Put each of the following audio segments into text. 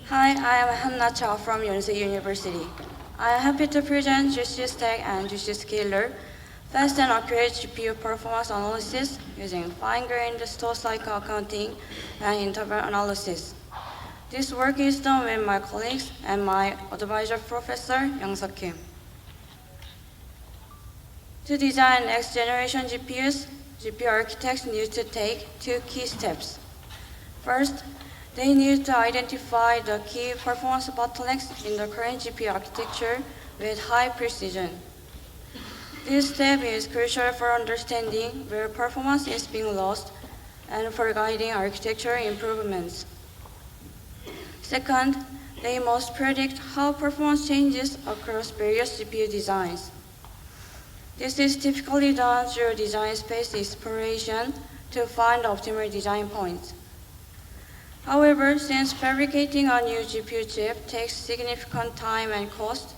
Hi, I am Hanna from Yoonsung University. I am happy to present GCStack and GCScaler, fast and accurate GPU performance analysis using fine-grained store cycle accounting and interval analysis. This work is done with my colleagues and my advisor, Professor Youngsok. To design next-generation GPUs, GPU architects need to take two key steps. First, they need to identify the key performance bottlenecks in the current GPU architecture with high precision. This step is crucial for understanding where performance is being lost and for guiding architecture improvements. Second, they must predict how performance changes across various GPU designs. This is typically done through design space exploration to find optimal design points. However, since fabricating a new GPU chip takes significant time and cost,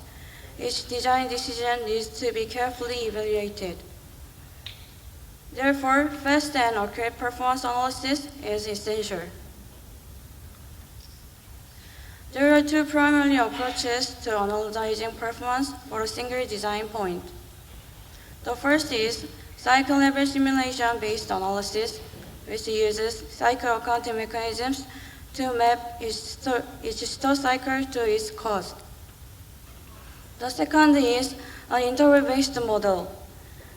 each design decision needs to be carefully evaluated. Therefore, fast and accurate performance analysis is essential. There are two primary approaches to analyzing performance for a single design point. The first is cycle-level simulation-based analysis, which uses cycle accounting mechanisms to map each store cycle to its cost. The second is an interval-based model,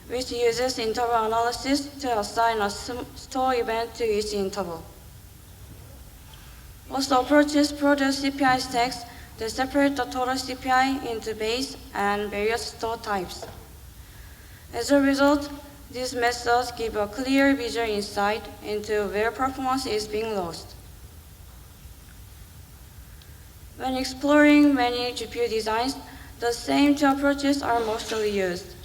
which uses interval analysis to assign a store event to each interval. Both approaches produce CPI stacks that separate the total CPI into base and various store types. As a result, these methods give a clear visual insight into where performance is being lost. When exploring many GPU designs, the same two approaches are mostly used.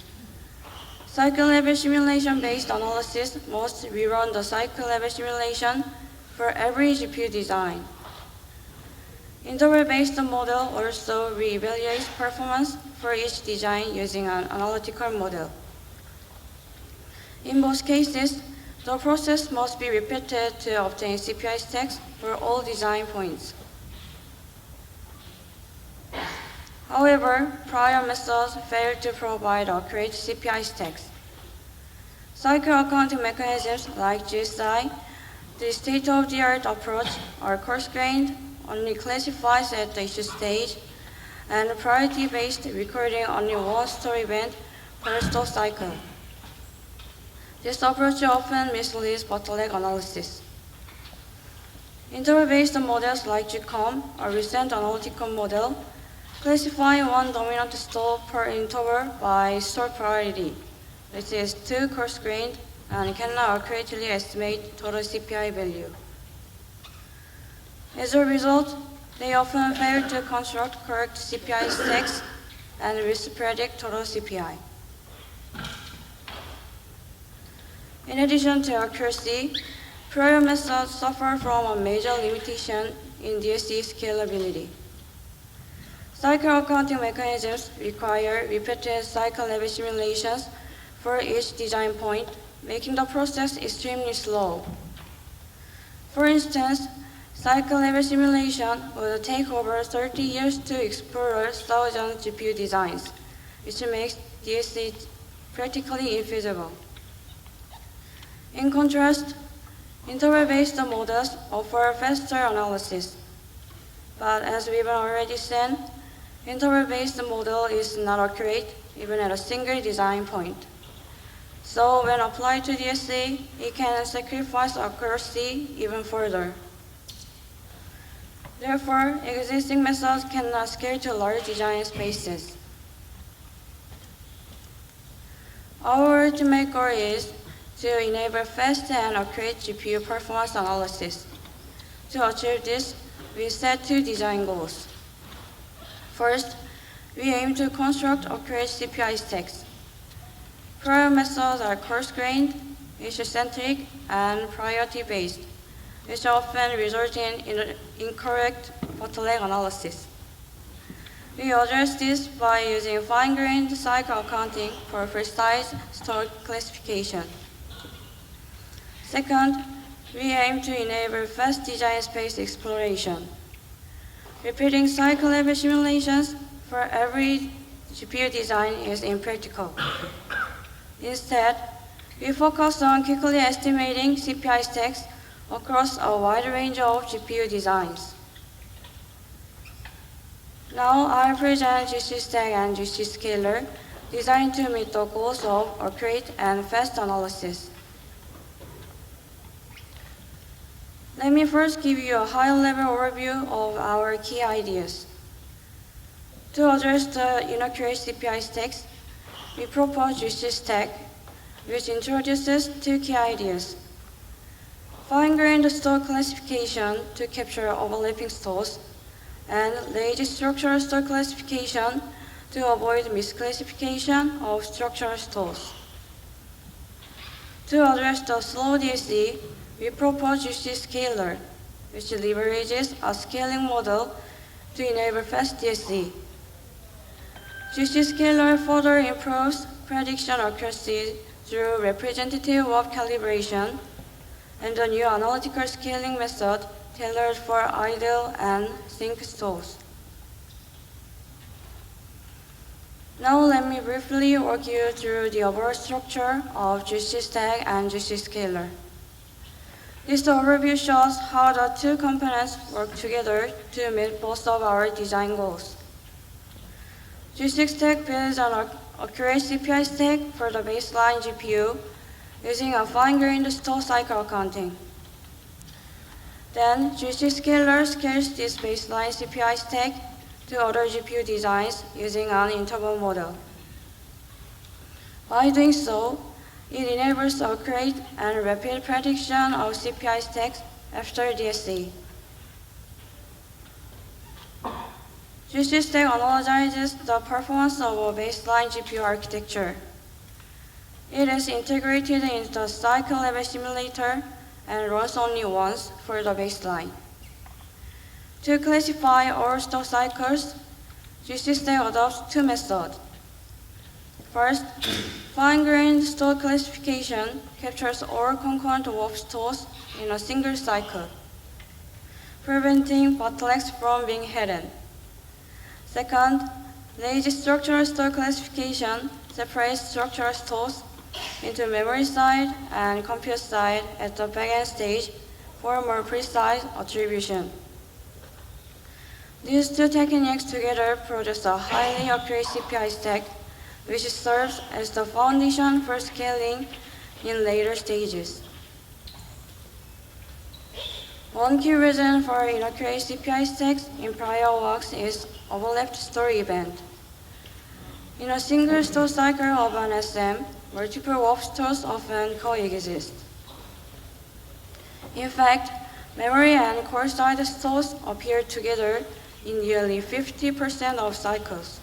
Cycle-level simulation-based analysis must rerun the cycle-level simulation for every GPU design. Interval-based model also re-evaluates performance for each design using an analytical model. In both cases, the process must be repeated to obtain CPI stacks for all design points. However, prior methods failed to provide accurate CPI stacks. Cycle accounting mechanisms like GSI, the state-of-the-art approach, are coarse-grained, only classifies at the issue stage, and priority-based, recording only one store event per store cycle. This approach often misleads bottleneck analysis. Interval-based models like GCOM, a recent analytical model, classify one dominant store per interval by store priority, which is too coarse-grained and cannot accurately estimate total CPI value. As a result, they often fail to construct correct CPI stacks and mispredict total CPI. In addition to accuracy, prior methods suffer from a major limitation in DSE scalability. Cycle accounting mechanisms require repeated cycle-level simulations for each design point, making the process extremely slow. For instance, cycle-level simulation would take over 30 years to explore 1,000 GPU designs, which makes DSE practically infeasible. In contrast, interval-based models offer faster analysis. But as we've already said, interval-based model is not accurate even at a single design point. So when applied to DSE, it can sacrifice accuracy even further. Therefore, existing methods cannot scale to large design spaces. Our ultimate goal is to enable fast and accurate GPU performance analysis. To achieve this, we set two design goals. First, we aim to construct accurate CPI stacks. Prior methods are coarse-grained, issue-centric, and priority-based, which often result in incorrect bottleneck analysis. We address this by using fine-grained cycle accounting for precise store classification. Second, we aim to enable fast design space exploration. repeating cycle level simulations for every GPU design is impractical. Instead, we focus on quickly estimating CPI stacks across a wide range of GPU designs. Now I'll present GCStack and GCScaler designed to meet the goals of accurate and fast analysis. Let me first give you a high-level overview of our key ideas. To address the inaccurate CPI stacks, we propose GCStack, which introduces two key ideas: fine-grained store classification to capture overlapping stores, and lazy structural store classification to avoid misclassification of structural stores. To address the slow DSE, we propose GCScaler, which leverages a scaling model to enable fast DSE. GCScaler further improves prediction accuracy through representative warp calibration and a new analytical scaling method tailored for idle and sync stores. Now let me briefly walk you through the overall structure of GCStack and GCScaler. This overview shows how the two components work together to meet both of our design goals. GCStack builds an accurate CPI stack for the baseline GPU using a fine-grained store cycle accounting. Then GCScaler scales this baseline CPI stack to other GPU designs using an interval model. By doing so, it enables accurate and rapid prediction of CPI stacks after DSE. GCStack analyzes the performance of a baseline GPU architecture. It is integrated into the cycle level simulator and runs only once for the baseline. To classify all store cycles, GCStack adopts two methods. First, fine-grained store classification captures all concurrent warp stores in a single cycle, preventing bottlenecks from being hidden. Second, lazy structural store classification separates structural stores into memory side and compute side at the backend stage for more precise attribution. These two techniques together produce a highly accurate CPI stack, which serves as the foundation for scaling in later stages. One key reason for inaccurate CPI stacks in prior works is overlapped store event. In a single store cycle of an SM, multiple warp stores often coexist. In fact, memory and core side stores appear together in nearly 50% of cycles.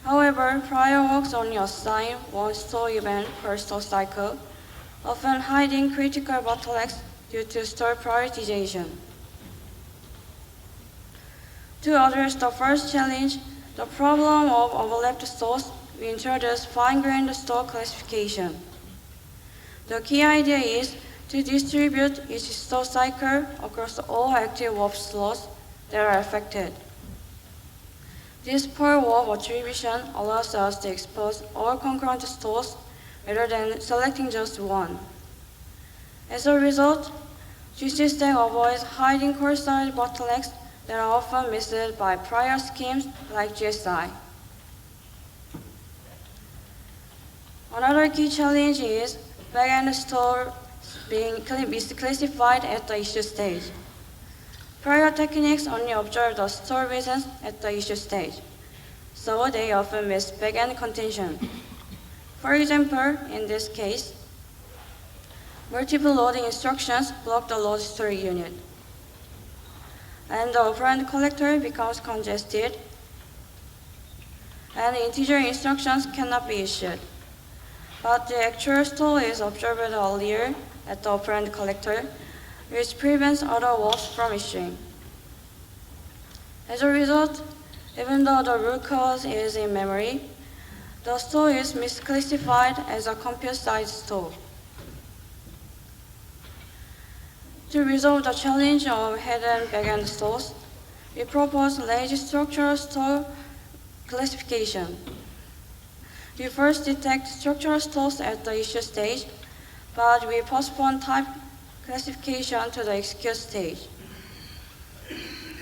However, prior works only assign one store event per store cycle, often hiding critical bottlenecks due to store prioritization. To address the first challenge, the problem of overlapped stores, we introduce fine-grained store classification. The key idea is to distribute each store cycle across all active warp slots that are affected. This per warp attribution allows us to expose all concurrent stores rather than selecting just one. As a result, GCStack avoids hiding core side bottlenecks that are often missed by prior schemes like GSI. Another key challenge is backend store being misclassified at the issue stage. Prior techniques only observe the store reasons at the issue stage, so they often miss backend contention. For example, in this case, multiple loading instructions block the load store unit, and the operand collector becomes congested, and integer instructions cannot be issued. But the actual store is observed earlier at the operand collector, which prevents other warps from issuing. As a result, even though the root cause is in memory, the store is misclassified as a compute-side store. To resolve the challenge of hidden backend stores, we propose lazy structural store classification. We first detect structural stores at the issue stage, but we postpone type classification to the execute stage.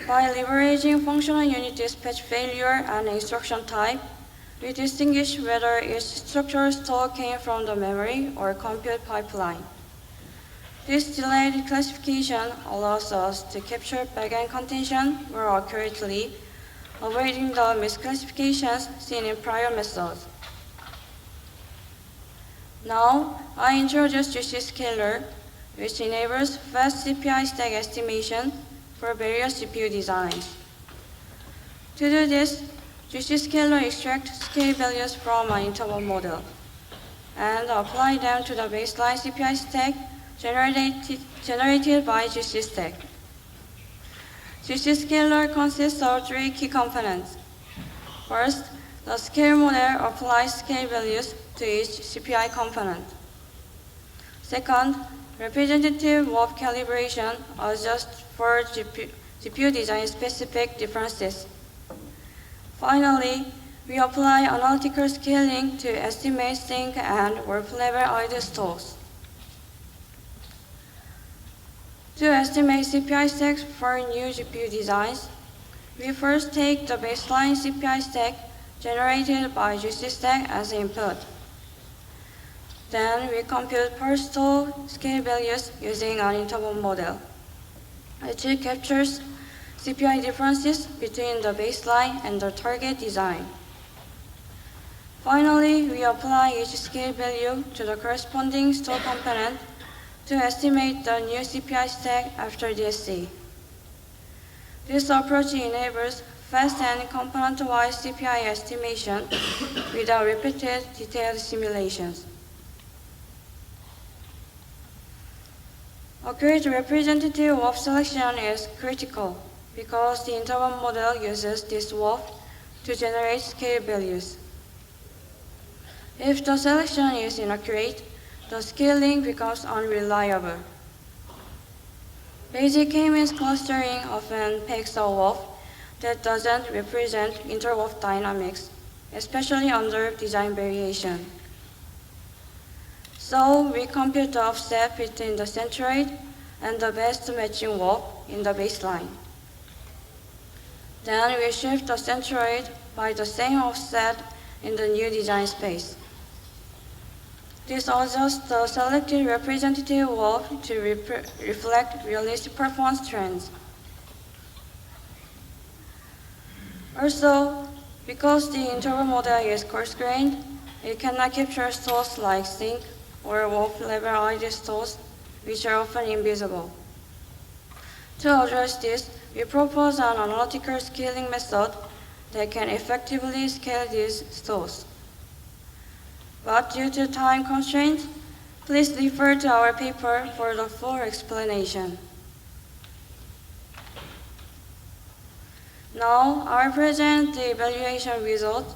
By leveraging functional unit dispatch failure and instruction type, we distinguish whether each structural store came from the memory or compute pipeline. This delayed classification allows us to capture backend contention more accurately, avoiding the misclassifications seen in prior methods. Now, I introduce GCScaler, which enables fast CPI stack estimation for various GPU designs. To do this, GCScaler extracts scale values from an interval model and apply them to the baseline CPI stack generated by GCStack. GCScaler consists of three key components. First, the scale model applies scale values to each CPI component. Second, representative warp calibration adjusts for GPU design-specific differences. Finally, we apply analytical scaling to estimate sync and warp-level idle stores. To estimate CPI stacks for new GPU designs, we first take the baseline CPI stack generated by GCStack as input. Then we compute per store scale values using an interval model, which captures CPI differences between the baseline and the target design. Finally, we apply each scale value to the corresponding store component to estimate the new CPI stack after DSC. This approach enables fast and component-wise CPI estimation without repeated detailed simulations. Accurate representative warp selection is critical because the interval model uses this warp to generate scale values. If the selection is inaccurate, the scaling becomes unreliable. Basic k-means clustering often picks a warp that doesn't represent interwarp dynamics, especially under design variation. So we compute the offset between the centroid and the best matching warp in the baseline. Then we shift the centroid by the same offset in the new design space. This adjusts the selected representative warp to reflect realistic performance trends. Also, because the interval model is coarse-grained, it cannot capture stores like sync or warp-level idle stores, which are often invisible. To address this, we propose an analytical scaling method that can effectively scale these stores. But due to time constraints, please refer to our paper for the full explanation. Now, I present the evaluation results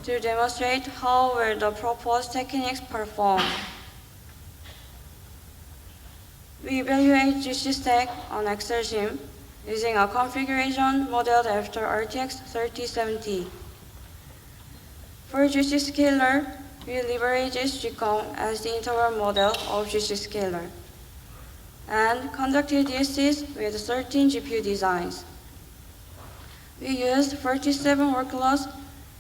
to demonstrate how well the proposed techniques perform. We evaluate GCStack on Excel using a configuration modeled after RTX 3070. For GCScaler, we leverage GCOM as the interval model of GCScaler and conducted DSCs with 13 GPU designs. We used 47 workloads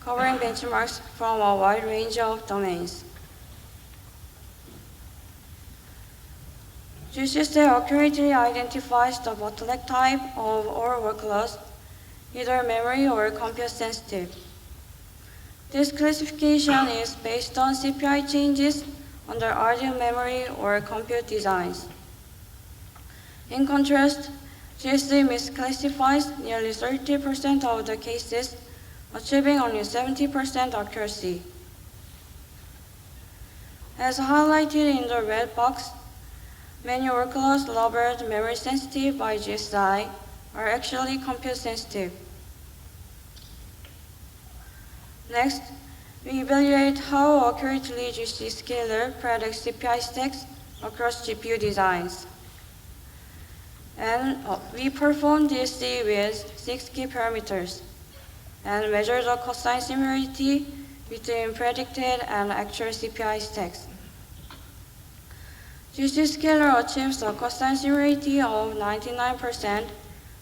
covering benchmarks from a wide range of domains. GCStack accurately identifies the bottleneck type of all workloads, either memory or compute sensitive. This classification is based on CPI changes under idle memory or compute designs. In contrast, GSA misclassifies nearly 30% of the cases, achieving only 70% accuracy. As highlighted in the red box, many workloads labeled memory sensitive by GSI are actually compute sensitive. Next, we evaluate how accurately GCScaler predicts CPI stacks across GPU designs. And we performed DSC with 6 key parameters and measured the cosine similarity between predicted and actual CPI stacks. GCScaler achieves a cosine similarity of 99%,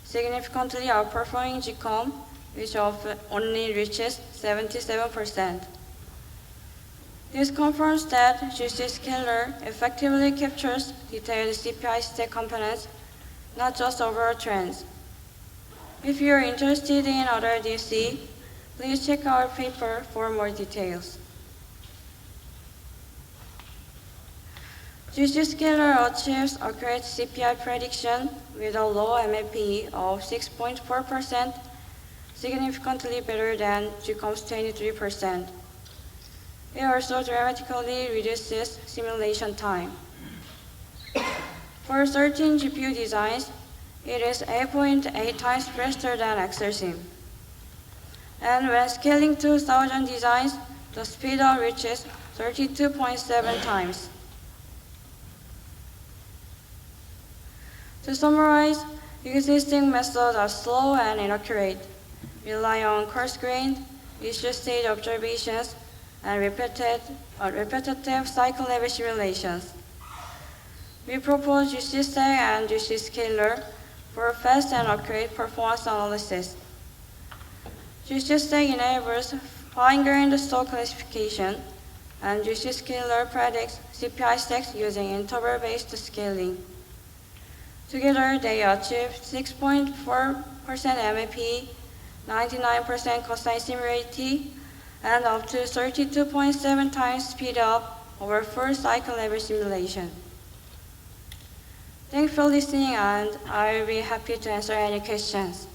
significantly outperforming GCOM, which only reaches 77%. This confirms that GCScaler effectively captures detailed CPI stack components, not just overall trends. If you are interested in other DC, please check our paper for more details. GCScaler achieves accurate CPI prediction with a low MAP of 6.4%, significantly better than GCOM's 23%. It also dramatically reduces simulation time. For certain GPU designs, it is 8.8 times faster than XRSIM. And when scaling to 1,000 designs, the speed up reaches 32.7 times. To summarize, existing methods are slow and inaccurate, rely on coarse-grained, issue state observations, and repetitive cycle-level simulations. We propose GCStack and GCScaler for fast and accurate performance analysis. GCStack enables fine-grained stock classification, and GCScaler predicts CPI stacks using interval-based scaling. Together, they achieve 6.4% MAP, 99% cosine similarity, and up to 32.7 times speed up over full cycle level simulation. Thanks for listening, and I'll be happy to answer any questions.